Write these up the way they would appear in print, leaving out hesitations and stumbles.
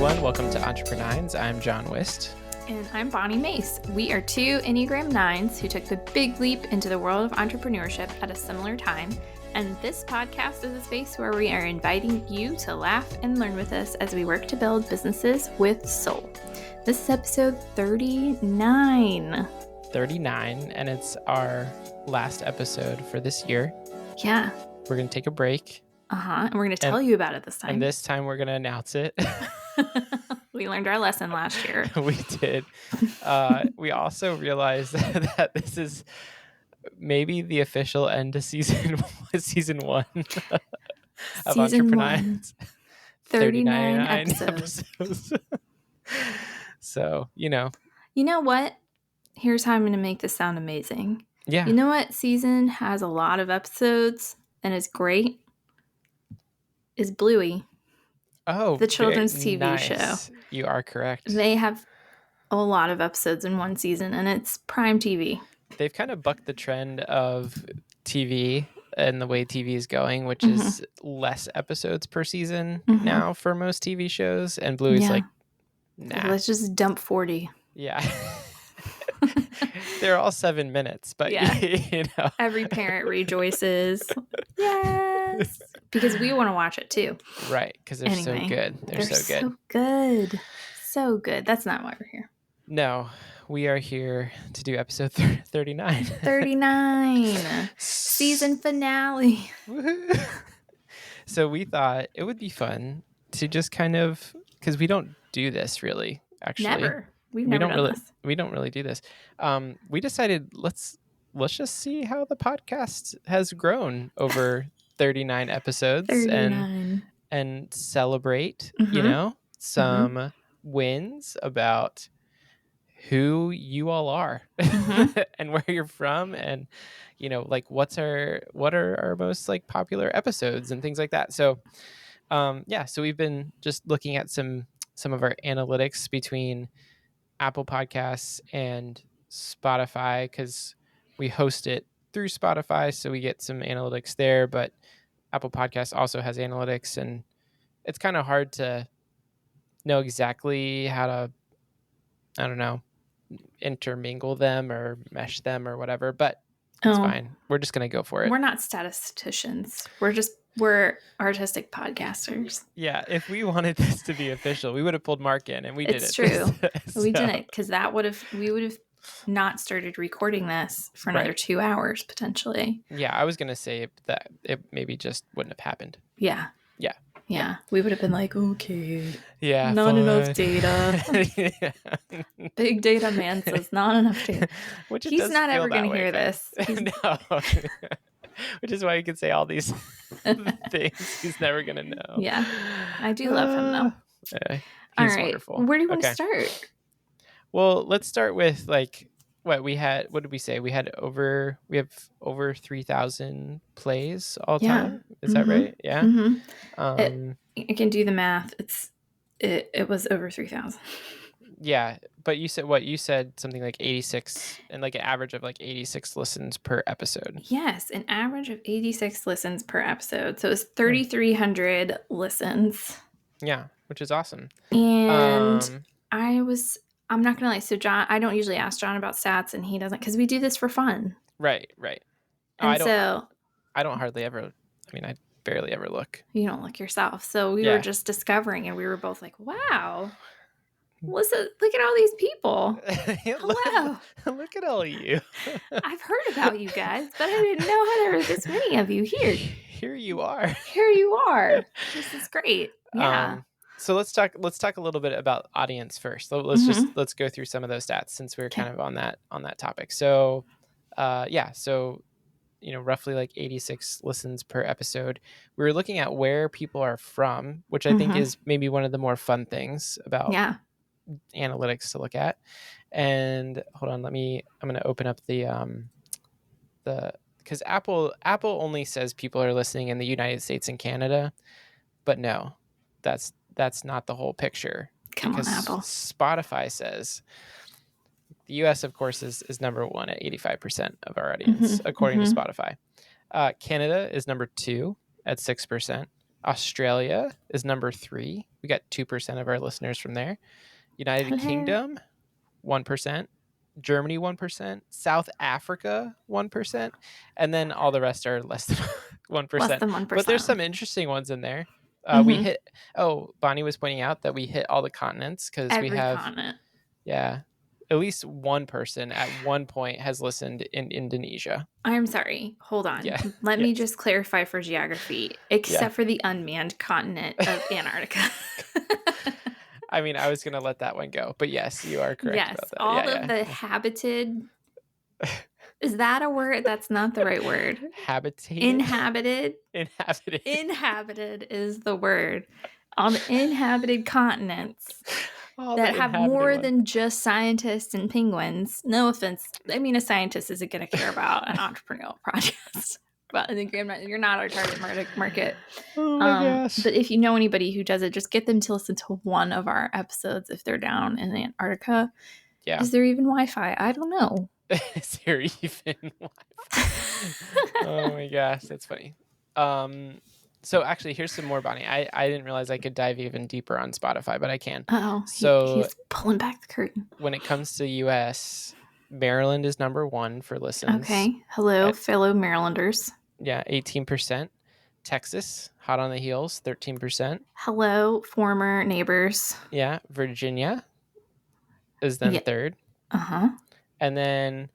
everyone. Welcome to EntrepreNines. I'm John Wist. And I'm Bonni Mace. We are two Enneagram 9s who took the big leap into the world of entrepreneurship at a similar time. And this podcast is a space where we are inviting you to laugh and learn with us as we work to build businesses with soul. This is episode 39. 39, and it's our last episode for this year. Yeah. We're going to take a break. And we're going to tell you about it this time. And this time we're going to announce it. We learned our lesson last year. We did. We also realized that this is maybe the official end to season one of EntrepreNines. 39 episodes. So, you know. You know what? Here's how I'm going to make this sound amazing. Yeah. You know what season has a lot of episodes and is great? Is Bluey. Oh, the children's TV show. You are correct. They have a lot of episodes in one season, and it's prime TV. They've kind of bucked the trend of TV and the way TV is going, which is less episodes per season now for most TV shows. And Bluey's like, nah. Let's just dump 40. Yeah. They're all 7 minutes, but you know. Every parent rejoices. Yes. Because we want to watch it too. Right. Because they're so good. They're so good. So good. That's not why we're here. No, we are here to do episode 39. 39. Season finale. So we thought it would be fun to just kind of, because we don't do this really, actually. Never. We don't really do this. We decided let's just see how the podcast has grown over 39 episodes 39. and celebrate, you know, some wins about who you all are and where you're from, and you know, like what are our most like popular episodes and things like that. So so we've been just looking at some of our analytics between Apple Podcasts and Spotify, because we host it through Spotify, so we get some analytics there, but Apple Podcasts also has analytics, and it's kind of hard to know exactly how to, I don't know, intermingle them or mesh them or whatever, but it's fine. We're just going to go for it. We're not statisticians. We're artistic podcasters. Yeah, if we wanted this to be official, we would have pulled Mark in, and we did it. It's true. We didn't, because we would have not started recording this for another 2 hours potentially. Yeah, I was going to say that it maybe just wouldn't have happened. Yeah. We would have been like, okay. Yeah. Not enough data. Big data man says not enough data. He's not ever going to hear this. No. Which is why you can say all these things. He's never going to know. Yeah. I do love him, though. He's all right. wonderful. Where do you want to start? Well, let's start with like what we had. What did we say? We have over 3,000 plays all time. Is that right? Yeah. I can do the math. It was over 3,000. Yeah, but you said what? You said something like 86, and like an average of like 86 listens per episode. Yes, an average of 86 listens per episode. So it's 3,300 listens. Yeah, which is awesome. And I'm not gonna lie. So John, I don't usually ask John about stats, and he doesn't, because we do this for fun. Right. And I don't hardly ever. I mean, I barely ever look. You don't look yourself. So we were just discovering, and we were both like, "Wow, look at all these people! Hello, look at all of you. I've heard about you guys, but I didn't know how there were this many of you here. Here you are. This is great. Yeah." So let's talk a little bit about audience first. Let's go through some of those stats, since we're kind of on that topic. So, so you know, roughly like 86 listens per episode. We were looking at where people are from, which I think is maybe one of the more fun things about analytics to look at. And hold on, I'm going to open up because Apple only says people are listening in the United States and Canada, but no, that's not the whole picture. Come on, Apple. Spotify says the U.S., of course, is number one at 85% of our audience, according to Spotify. Canada is number 2 at 6%. Australia is number 3. We got 2% of our listeners from there. United Hello. Kingdom, 1%. Germany, 1%. South Africa, 1%. And then all the rest are less than 1%. Less than 1%. But there's some interesting ones in there. We hit, Bonni was pointing out that we hit all the continents because we have, continent. yeah, at least one person at one point has listened in Indonesia. I'm sorry. Hold on. Yeah. Let me just clarify for geography, except for the unmanned continent of Antarctica. I mean, I was going to let that one go, but yes, you are correct about that. All of the habited. Is that a word? That's not the right word. Habitated? Inhabited? Inhabited. Inhabited is the word. All the inhabited continents that have more than just scientists and penguins. No offense. I mean, a scientist isn't going to care about an entrepreneurial project. But you're not our target market. Oh my gosh. But if you know anybody who does it, just get them to listen to one of our episodes if they're down in Antarctica. Yeah. Is there even Wi-Fi? I don't know. Is there even Wi-Fi? Oh my gosh, that's funny. So actually, here's some more, Bonni. I didn't realize I could dive even deeper on Spotify, but I can. Oh, so he's pulling back the curtain. When it comes to U.S., Maryland is number 1 for listens. Okay. Hello, fellow Marylanders. Yeah, 18%. Texas, hot on the heels, 13%. Hello, former neighbors. Yeah, Virginia is then 3rd. Uh-huh. And then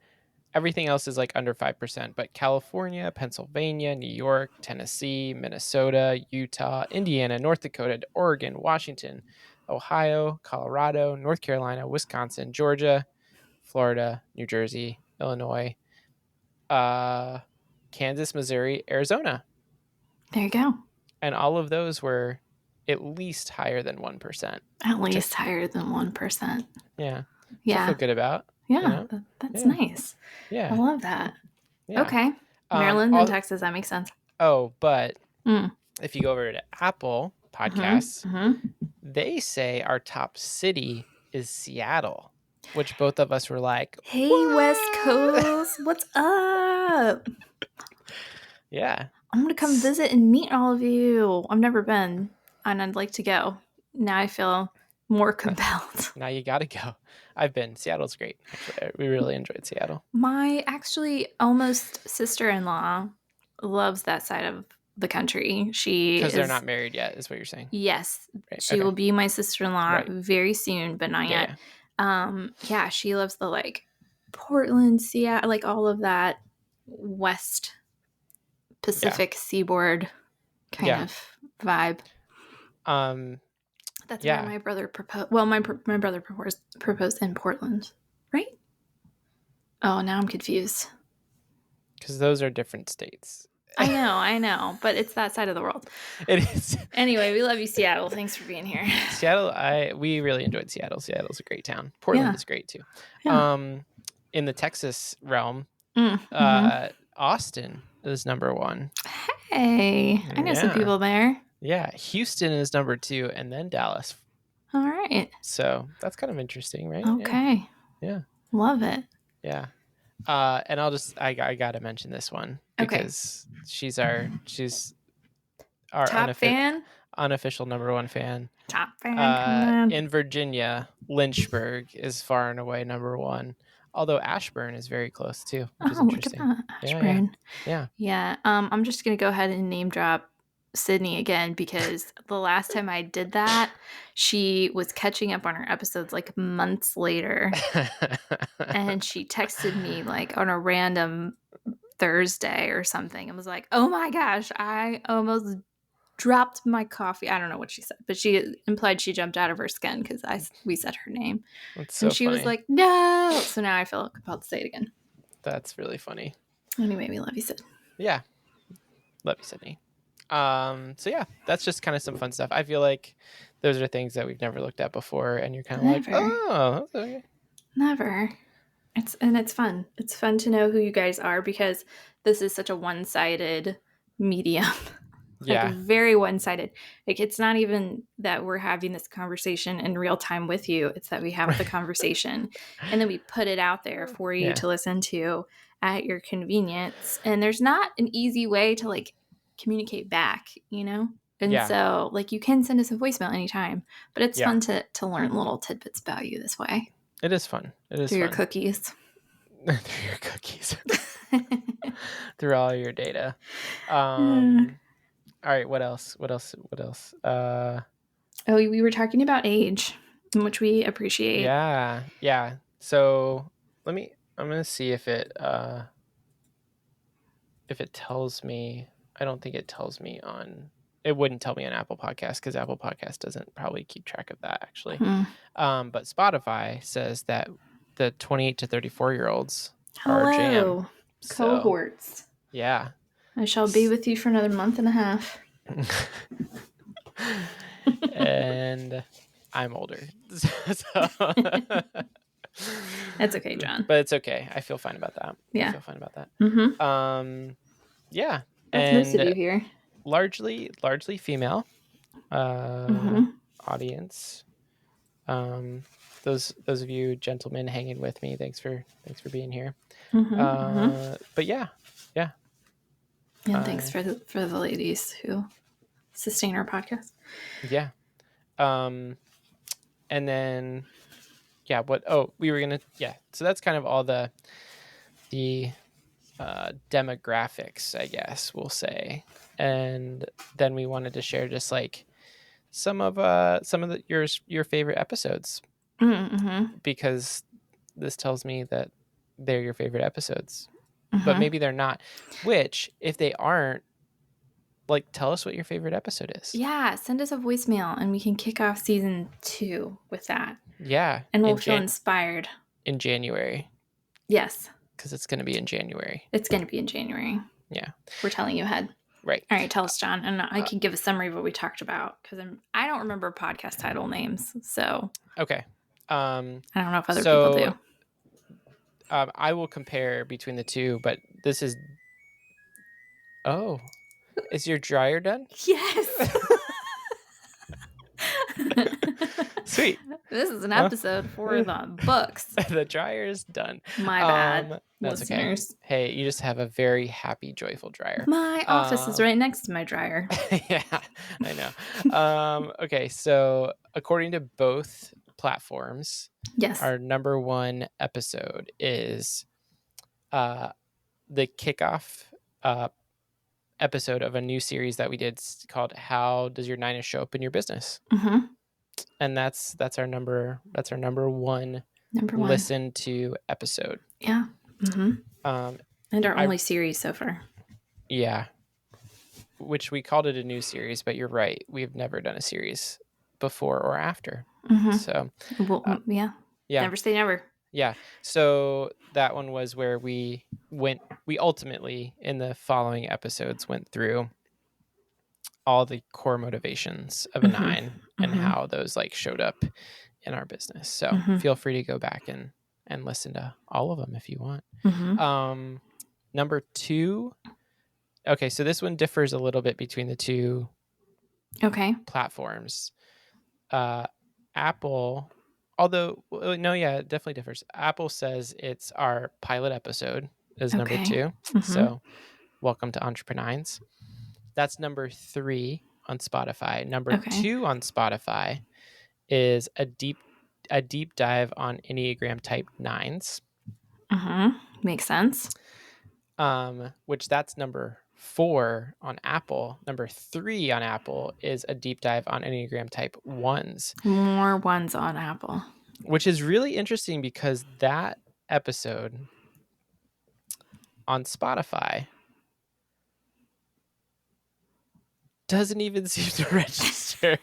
everything else is like under 5%, but California, Pennsylvania, New York, Tennessee, Minnesota, Utah, Indiana, North Dakota, Oregon, Washington, Ohio, Colorado, North Carolina, Wisconsin, Georgia, Florida, New Jersey, Illinois, Kansas, Missouri, Arizona. There you go. And all of those were at least higher than 1%. At least higher than 1%. Yeah. Yeah. I feel good about. Yeah, that's nice. Yeah. I love that. Yeah. Okay. Maryland and Texas, that makes sense. Oh, but if you go over to Apple Podcasts, they say our top city is Seattle, which both of us were like, hey, what? West Coast, what's up? Yeah. I'm going to come visit and meet all of you. I've never been, and I'd like to go. Now I feel more compelled. Now you got to go. I've been. Seattle's great. Actually, we really enjoyed Seattle. My almost sister-in-law loves that side of the country. Because they're not married yet, is what you're saying? Yes. Right. She will be my sister-in-law very soon, but not yet. Yeah, she loves the Portland, Seattle, all of that West Pacific seaboard kind of vibe. That's where my brother proposed. Well, my brother proposed in Portland, right? Oh, now I'm confused. Because those are different states. I know, but it's that side of the world. It is. Anyway, we love you, Seattle. Thanks for being here. Seattle, we really enjoyed Seattle. Seattle's a great town. Portland is great too. Yeah. In the Texas realm, Austin is number 1. Hey, I know some people there. Yeah, Houston is number 2, and then Dallas. All right. So that's kind of interesting, right? Okay. Yeah. Love it. Yeah. And I gotta mention this one because she's our top fan, unofficial number 1 fan. Top fan. In Virginia, Lynchburg is far and away number 1. Although Ashburn is very close too, which is interesting. Look at that. Ashburn. Yeah. I'm just gonna go ahead and name drop Sydney again because the last time I did that, she was catching up on her episodes months later, and she texted me on a random Thursday or something and was like, "Oh my gosh, I almost dropped my coffee." I don't know what she said, but she implied she jumped out of her skin because we said her name. That's so and she funny. was like, "No!" So now I feel compelled to say it again. That's really funny. Anyway, we love you, Sid. Yeah, love you, Sydney. So yeah, that's just kind of some fun stuff. I feel like those are things that we've never looked at before, and you're kind of like, oh, okay. Never. It's fun. It's fun to know who you guys are because this is such a one-sided medium. Very one-sided. It's not even that we're having this conversation in real time with you. It's that we have the conversation and then we put it out there for you to listen to at your convenience. And there's not an easy way to communicate back, And so, like, you can send us a voicemail anytime, but it's fun to learn little tidbits about you this way. It is fun. It is through fun. Your cookies. Through your cookies. Through all your data. All right. What else? We were talking about age, which we appreciate. Yeah. So I'm gonna see if it tells me. I don't think it tells me on. It wouldn't tell me on Apple Podcasts because Apple Podcast doesn't probably keep track of that actually. But Spotify says that the 28 to 34-year-olds are jam. Cohorts. So, yeah. I shall be with you for another month and a half. And I'm older. So. That's okay, John. But it's okay. I feel fine about that. Yeah. I feel fine about that. Yeah. That's most of you here. Largely female audience. Those of you gentlemen hanging with me, thanks for being here. But yeah. And thanks for the ladies who sustain our podcast. Yeah. And then we were gonna so that's kind of all the demographics, I guess we'll say. And then we wanted to share just like some of your favorite episodes, because this tells me that they're your favorite episodes, but maybe they're not, which if they aren't, like, tell us what your favorite episode is. Yeah, send us a voicemail and we can kick off season 2 with that. Yeah. And we'll feel inspired. In January. Yes. Because it's going to be in January. It's going to be in January. Yeah. We're telling you ahead. Right. All right, tell us, John. And I can give a summary of what we talked about because I don't remember podcast title names. So. Okay. I don't know if other people do. I will compare between the two, but this is... Oh. Is your dryer done? Yes. Sweet. This is an episode for the books. The dryer is done. My bad, that's listeners. Okay. Hey, you just have a very happy, joyful dryer. My office is right next to my dryer. Yeah, I know. Okay, so according to both platforms, yes, our number 1 episode is the kickoff episode of a new series that we did called "How Does Your Nine Show Up in Your Business?" And that's our number 1 listen to episode. Yeah. And our only series so far. Yeah. Which we called it a new series, but you're right. We've never done a series before or after. So, never say never. Yeah. So that one was where we ultimately in the following episodes went through all the core motivations of a 9 and how those like showed up in our business. So feel free to go back and listen to all of them if you want. Number 2. Okay, so this one differs a little bit between the two platforms. Apple, although, no, yeah, it definitely differs. Apple says it's our pilot episode is number 2. So welcome to EntrepreNines. That's number 3 on Spotify. Number 2 on Spotify is a deep dive on Enneagram type 9s. Makes sense. Which that's number 4 on Apple. Number 3 on Apple is a deep dive on Enneagram type 1s. More 1s on Apple. Which is really interesting because that episode on Spotify doesn't even seem to register.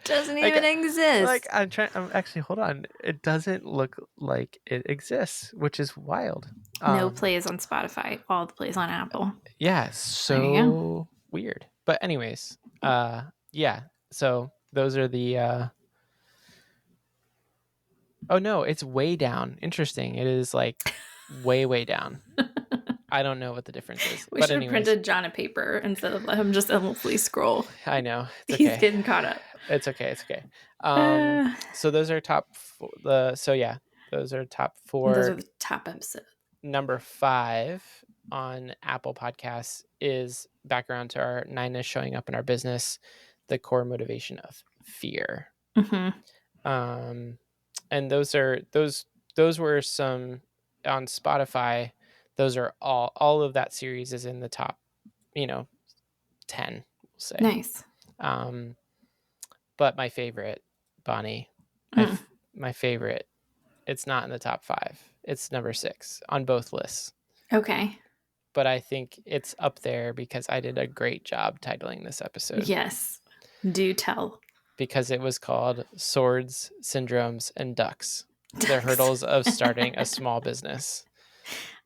Doesn't even exist. Like I'm actually, hold on. It doesn't look like it exists, which is wild. No plays on Spotify. All the plays on Apple. Yeah, so weird. But anyways, yeah. So those are the. Oh no, it's way down. Interesting. It is like way down. I don't know what the difference is. We should have printed John a paper instead of let him just endlessly scroll. I know. It's okay. He's getting caught up. It's okay. So those are top. Those are top 4. Those are the top episodes. Number 5 on Apple Podcasts is background to our 9 is showing up in our business, the core motivation of fear. And those were some on Spotify. Those are all of that series is in the top, 10, we'll say. Nice. But my favorite, Bonni, my favorite, it's not in the top 5. It's number 6 on both lists. Okay. But I think it's up there because I did a great job titling this episode. Yes. Do tell. Because it was called Swords, Syndromes, and Ducks. The hurdles of starting a small business.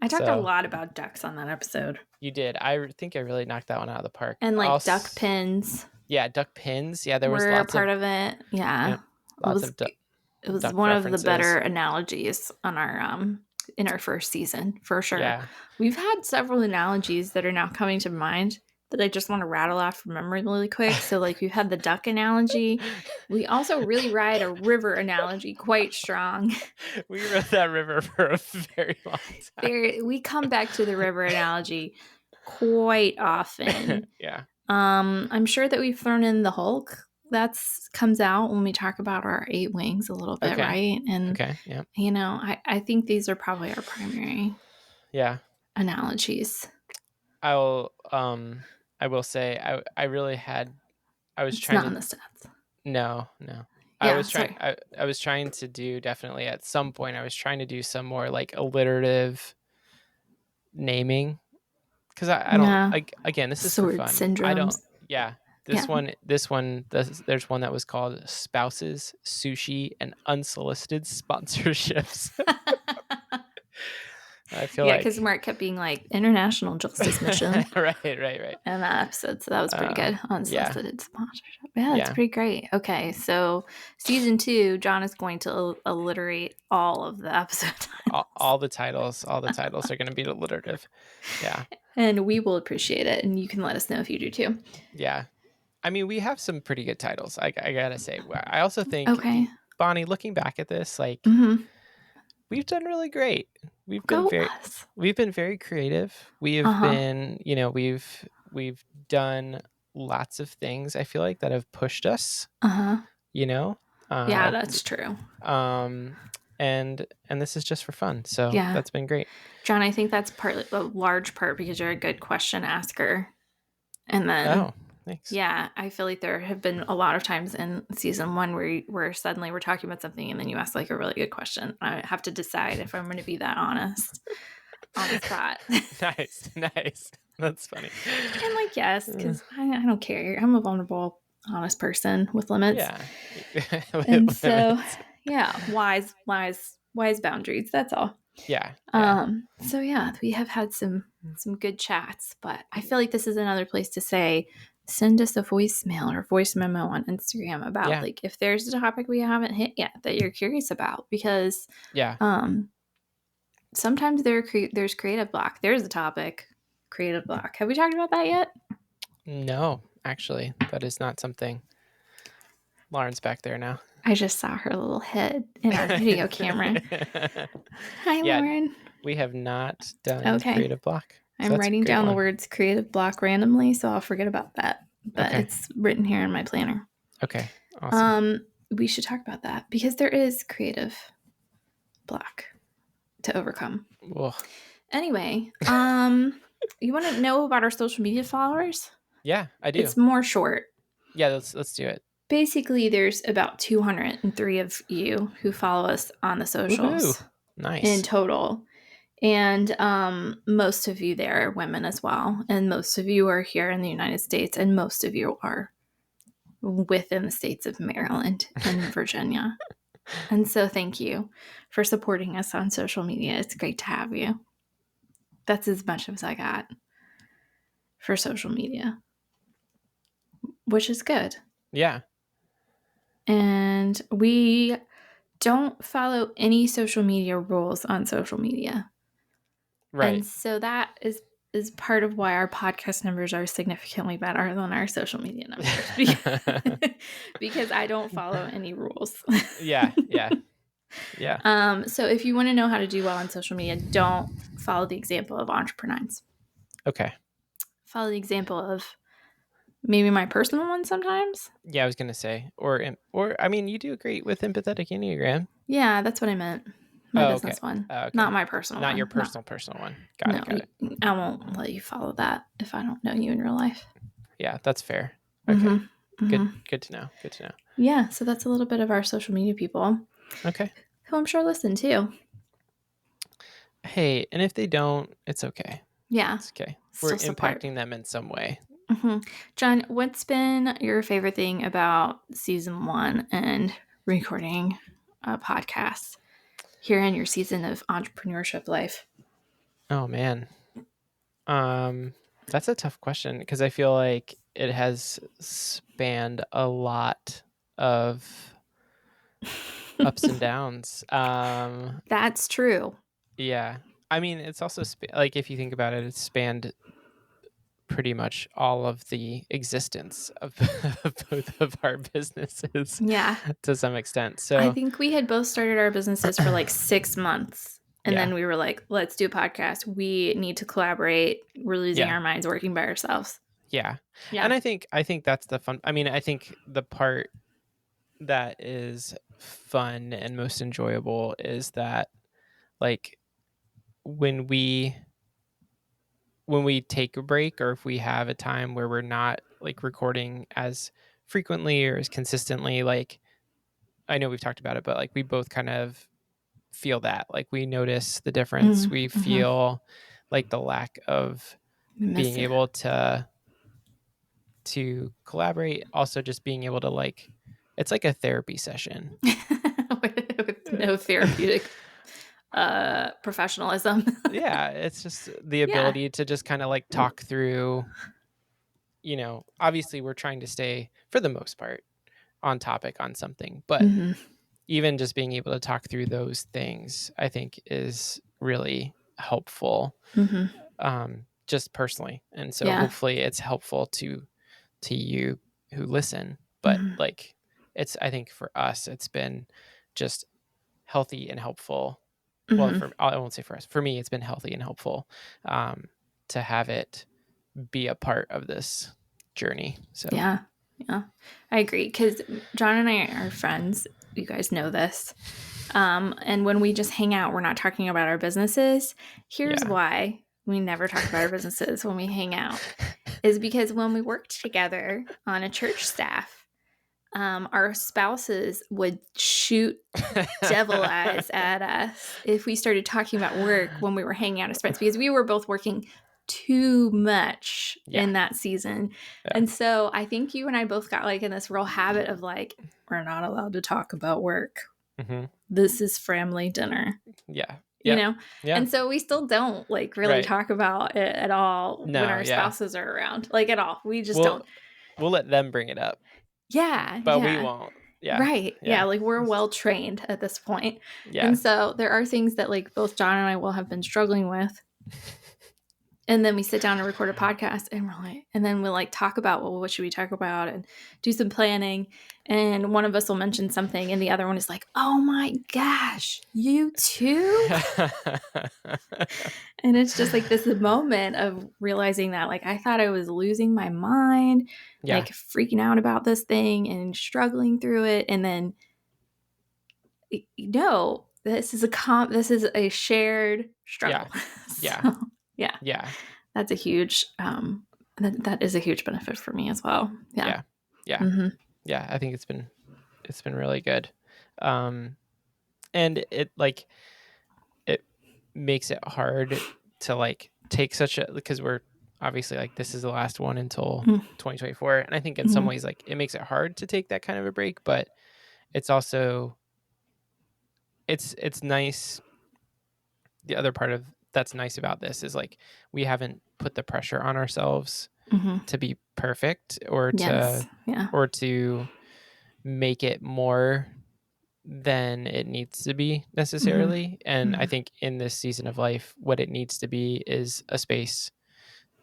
I talked a lot about ducks on that episode. You did. I think I really knocked that one out of the park. And duck pins. Yeah, duck pins. Yeah, there was lots part of it. Yeah. Lots of it was one references. Of the better analogies on our in our first season, for sure. Yeah. We've had several analogies that are now coming to mind that I just want to rattle off from memory really quick. So we've had the duck analogy. We also really ride a river analogy quite strong. We rode that river for a very long time. We come back to the river analogy quite often. Yeah. I'm sure that we've thrown in the Hulk. That comes out when we talk about our 8 wings a little bit, right? And yeah. I think these are probably our primary analogies. I will say I really had it's trying not in the stats. No. I was trying to do, definitely at some point I was trying to do some more alliterative naming, because I don't again, this is Sword for fun. Syndromes. I don't This one, there's one that was called Spouses, Sushi, and Unsolicited Sponsorships. I feel because Mark kept being international justice mission. right. In that episode, so that was pretty good. Unsolicited sponsorship. Yeah, that's pretty great. Okay, so season 2, John is going to alliterate all of the episode titles. All the titles are going to be alliterative. Yeah. And we will appreciate it, and you can let us know if you do too. Yeah. I mean, we have some pretty good titles, I gotta say. I also think, Bonni, looking back at this, we've done really great. We've been very creative. We have been, we've done lots of things, I feel like, that have pushed us. Yeah, that's true. And this is just for fun. So that's been great. John, I think that's a large part because you're a good question asker. And then thanks. Yeah, I feel like there have been a lot of times in season 1 where suddenly we're talking about something and then you ask a really good question. I have to decide if I'm going to be that honest on the spot. Nice. That's funny. And yes, because I don't care. I'm a vulnerable, honest person with limits. Yeah. And so, wise boundaries. That's all. Yeah. So we have had some good chats, but I feel like this is another place to say, send us a voicemail or voice memo on Instagram about if there's a topic we haven't hit yet that you're curious about, because sometimes there's creative block. There's a topic, creative block. Have we talked about that yet? No, actually, that is not something. Lauren's back there now. I just saw her little head in our video camera. Hi, Lauren. We have not done creative block. So I'm writing down the words creative block randomly, so I'll forget about that. But it's written here in my planner. Okay, awesome. We should talk about that because there is creative block to overcome. Ugh. Anyway, you want to know about our social media followers? Yeah, I do. It's more short. Yeah, let's do it. Basically, there's about 203 of you who follow us on the socials. Woo-hoo. Nice. In total. And most of you there are women as well. And most of you are here in the United States. And most of you are within the states of Maryland and Virginia. And so thank you for supporting us on social media. It's great to have you. That's as much as I got for social media, which is good. Yeah. And we don't follow any social media rules on social media. Right. And so that is part of why our podcast numbers are significantly better than our social media numbers. Because I don't follow any rules. Yeah. Yeah. So if you want to know how to do well on social media, don't follow the example of EntrepreNines. Okay. Follow the example of maybe my personal one sometimes. Yeah, I was gonna say, or I mean, you do great with empathetic enneagram. Yeah, that's what I meant. My Oh, okay. business one, Oh, not okay. my personal Not your one. Not personal one. Got no. it. Got it. I won't let you follow that if I don't know you in real life. Yeah, that's fair. Okay. Mm-hmm. Good. Mm-hmm. Good to know. Good to know. Yeah, so that's a little bit of our social media people Okay. who I'm sure listen too. Hey, and if they don't, it's okay. Yeah, It's okay. We're still support. impacting them in some way. Mm-hmm. John, what's been your favorite thing about season 1 and recording a podcast here in your season of entrepreneurship life? Oh man. That's a tough question because I feel like it has spanned a lot of ups and downs. That's true. Yeah. I mean, it's also like if you think about it, it's spanned pretty much all of the existence of, of both of our businesses Yeah. to some extent. I So, think we had both started our businesses for like 6 months. And yeah. then we were like, let's do a podcast. We need to collaborate. We're losing Yeah. our minds working by ourselves. Yeah. Yeah. And I think that's the fun. I mean, I think the part that is fun and most enjoyable is that like when we take a break, or if we have a time where we're not like recording as frequently or as consistently, like I know we've talked about it, but like we both kind of feel that, like we notice the difference. We Mm-hmm. feel like the lack of We miss being it. able to collaborate, also just being able to like, it's like a therapy session. With no therapeutic professionalism. Yeah, it's just the Yeah. ability to just kind of like talk through, obviously we're trying to stay for the most part on topic on something, but Mm-hmm. even just being able to talk through those things, I think is really helpful, Mm-hmm. just personally. And so Yeah. hopefully it's helpful to you who listen. But Mm-hmm. like, I think for us, it's been just healthy and helpful. Well, Mm-hmm. I won't say for us. For me, it's been healthy and helpful, to have it be a part of this journey. So Yeah. Yeah. I agree. Because John and I are friends. You guys know this. And when we just hang out, we're not talking about our businesses. Here's yeah. why we never talk about our businesses when we hang out, is because when we worked together on a church staff, our spouses would shoot devil eyes at us if we started talking about work when we were hanging out as friends, because we were both working too much Yeah. in that season. Yeah. And so I think you and I both got like in this real habit of like, we're not allowed to talk about work. Mm-hmm. This is family dinner. Yeah. You Yep. know? Yeah. And so we still don't like really Right. talk about it at all when No. our Yeah. spouses are around. Like at all. We just We'll don't. we'll let them bring it up, Yeah. but we Yeah. won't. Yeah. Right. Yeah. Yeah. Like we're well trained at this point. Yeah. And so there are things that like both John and I will have been struggling with. And then we sit down and record a podcast and we're like, and then we'll like talk about, well, what should we talk about, and do some planning. And one of us will mention something and the other one is like, oh my gosh, you too? And it's just like this moment of realizing that like I thought I was losing my mind, Yeah. like freaking out about this thing and struggling through it. And then no, this is a shared struggle. Yeah. So, yeah. Yeah. That's a huge that is a huge benefit for me as well. Yeah. Yeah. Yeah. Mm-hmm. Yeah. I think it's been really good. And it makes it hard to like take because we're obviously like, this is the last one until 2024. And I think in some Mm-hmm. ways, like it makes it hard to take that kind of a break, but it's also, it's nice. The other part of that's nice about this is like, we haven't put the pressure on ourselves Mm-hmm. to be perfect, or Yes. Yeah. to make it more than it needs to be necessarily. Mm-hmm. And I Mm-hmm. think in this season of life, what it needs to be is a space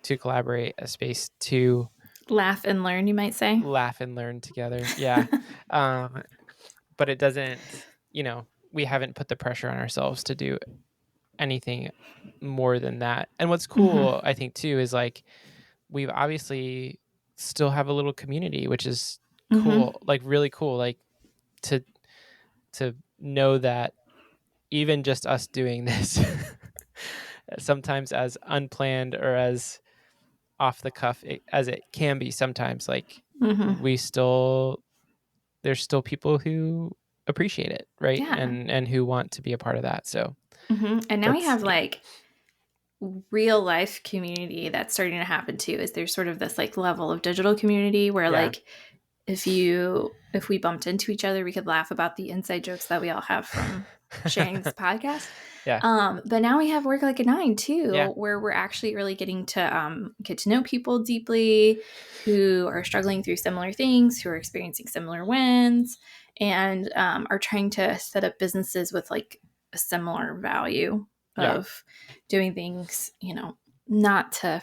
to collaborate, a space to Laugh and learn, you might say. laugh and learn together. Yeah. But it doesn't, we haven't put the pressure on ourselves to do anything more than that. And what's cool, I think too, is like, we've obviously still have a little community, which is cool, like really cool, like to know that even just us doing this, sometimes as unplanned or as off the cuff as it can be sometimes, like there's still people who appreciate it, right? Yeah. And who want to be a part of that. So and now we have like real life community that's starting to happen too. Is there's sort of this like level of digital community where like if we bumped into each other, we could laugh about the inside jokes that we all have from sharing this podcast. But now we have Work Like a Nine too, where we're actually really getting to get to know people deeply who are struggling through similar things, who are experiencing similar wins, and are trying to set up businesses with like a similar value of doing things, not to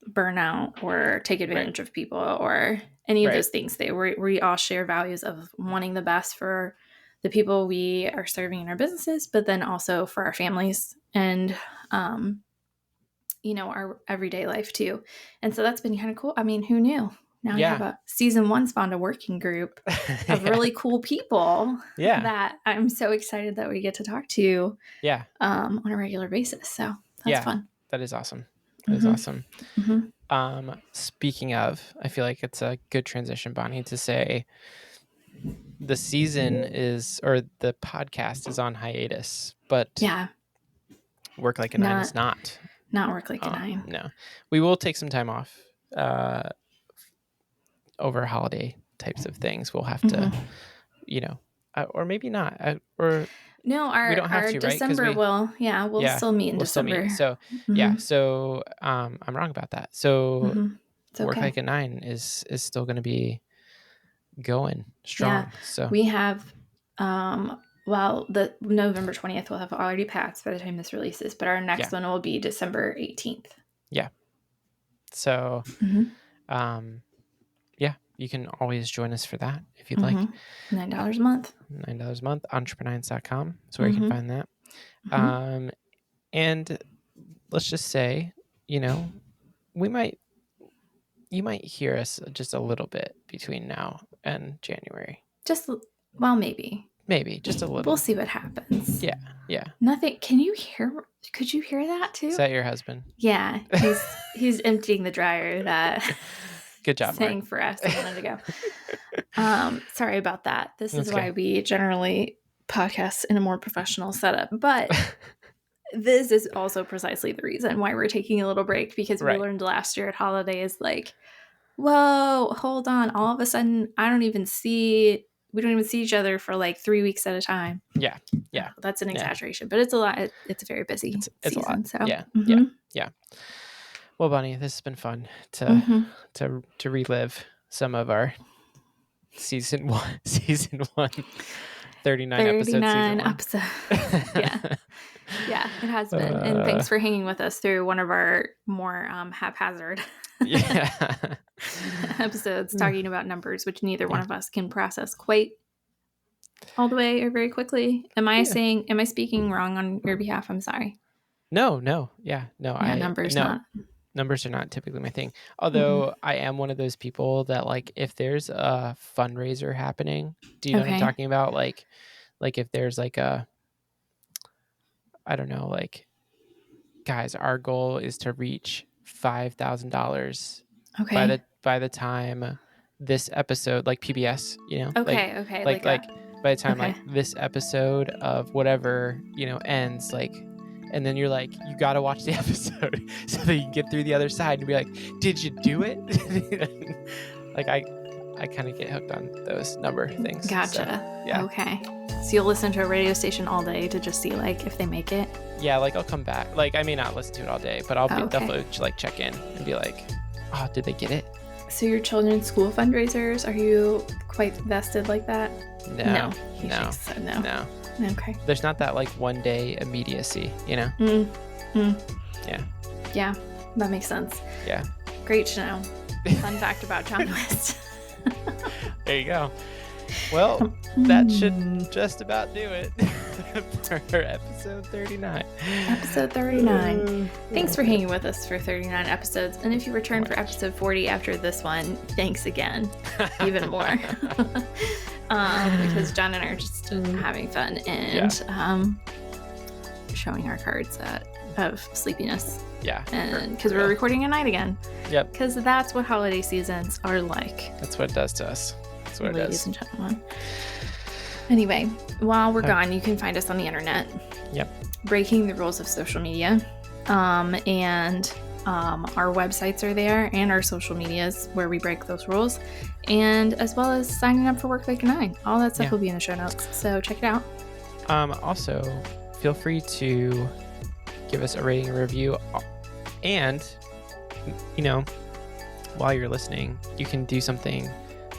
burn out or take advantage of people or any of those things. We all share values of wanting the best for the people we are serving in our businesses, but then also for our families and, our everyday life too. And so that's been kind of cool. I mean, who knew? Now we have a season 1 spawned a working group of really cool people that I'm so excited that we get to talk to on a regular basis. So that's fun. That is awesome. That is awesome. Speaking of, I feel like it's a good transition, Bonni, to say the season or the podcast is on hiatus, but Work Like a Nine is not. Not Work Like a Nine. No. We will take some time off over holiday types of things. We'll have to, or maybe not. No, we don't have to, December right? We'll still meet in December. So, so I'm wrong about that. So Work Like a Nine is still going to be going strong. Yeah. So we have, the November 20th will have already passed by the time this releases, but our next one will be December 18th. Yeah. So, you can always join us for that if you'd like. $9 a month. $9 a month. EntrepreNines.com. That's where you can find that. And let's just say, you might hear us just a little bit between now and January. Maybe. Maybe just a little. We'll see what happens. Yeah. Nothing. Could you hear that too? Is that your husband? Yeah. He's emptying the dryer that good job, sang for us a minute ago. Sorry about that. This is why we generally podcast in a more professional setup, but this is also precisely the reason why we're taking a little break, because we learned last year at holidays, like, whoa, hold on. All of a sudden, we don't even see each other for like 3 weeks at a time. Yeah. That's an exaggeration, but it's a lot. It's a very busy season. A lot. So yeah. Well, Bonni, this has been fun to relive some of our season one, 39 episodes. Yeah, it has been. And thanks for hanging with us through one of our more haphazard episodes talking about numbers, which neither one of us can process quite all the way or very quickly. Am I speaking wrong on your behalf? I'm sorry. No. Numbers are not typically my thing. Although I am one of those people that, like, if there's a fundraiser happening, do you know what I'm talking about? Like if there's like I don't know, like, guys, our goal is to reach $5,000 by the time this episode, like PBS, like by the time like this episode of whatever, ends, like, and then you're like, you got to watch the episode so that you can get through the other side and be like, did you do it? Like, I kind of get hooked on those number things. Gotcha. So, okay. So you'll listen to a radio station all day to just see, like, if they make it? Yeah, like, I'll come back. Like, I may not listen to it all day, but I'll definitely, like, check in and be like, oh, did they get it? So your children's school fundraisers, are you quite vested like that? No. No. Okay. There's not that, like, one day immediacy, Yeah. Yeah, that makes sense. Yeah. Great to know. Fun fact about John Wist. There you go. Well, that should just about do it for episode 39. Episode 39. Thanks for hanging with us for 39 episodes. And if you return for episode 40 after this one, thanks again. Even more. Because John and I are just having fun and showing our cards of sleepiness. Yeah. And because we're recording at night again. Yep. Because that's what holiday seasons are like. That's what it does to us. That's what it does. Ladies and gentlemen. Anyway, while we're gone, you can find us on the internet. Yep. Breaking the rules of social media. And our websites are there and our social medias where we break those rules. And as well as signing up for Work Like a 9. All that stuff will be in the show notes. So check it out. Also, feel free to give us a rating and review. And, while you're listening, you can do something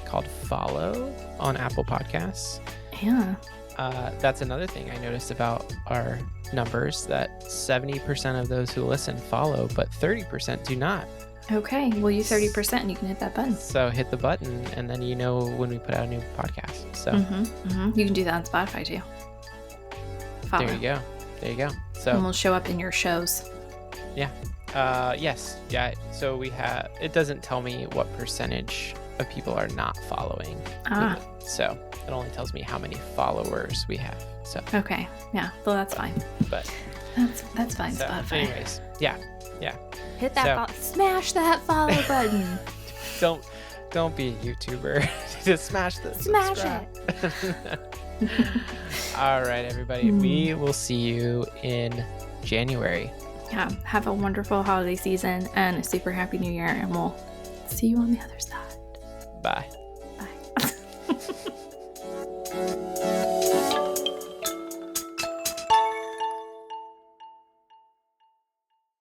called follow on Apple Podcasts. Yeah. That's another thing I noticed about our numbers, that 70% of those who listen follow, but 30% do not. Okay. Well, you 30% and you can hit that button. So hit the button and then you know when we put out a new podcast. So you can do that on Spotify too. Follow. There you go. So and we'll show up in your shows. Yeah. Yes. Yeah. So it doesn't tell me what percentage of people are not following. So it only tells me how many followers we have. So okay. Yeah. Well, that's fine. But that's fine. So Spotify. anyways, yeah. Hit that smash that follow button. Don't be a YouTuber. Just smash it. All right, everybody. We will see you in January. Yeah. Have a wonderful holiday season and a super happy new year, and we'll see you on the other side. Bye.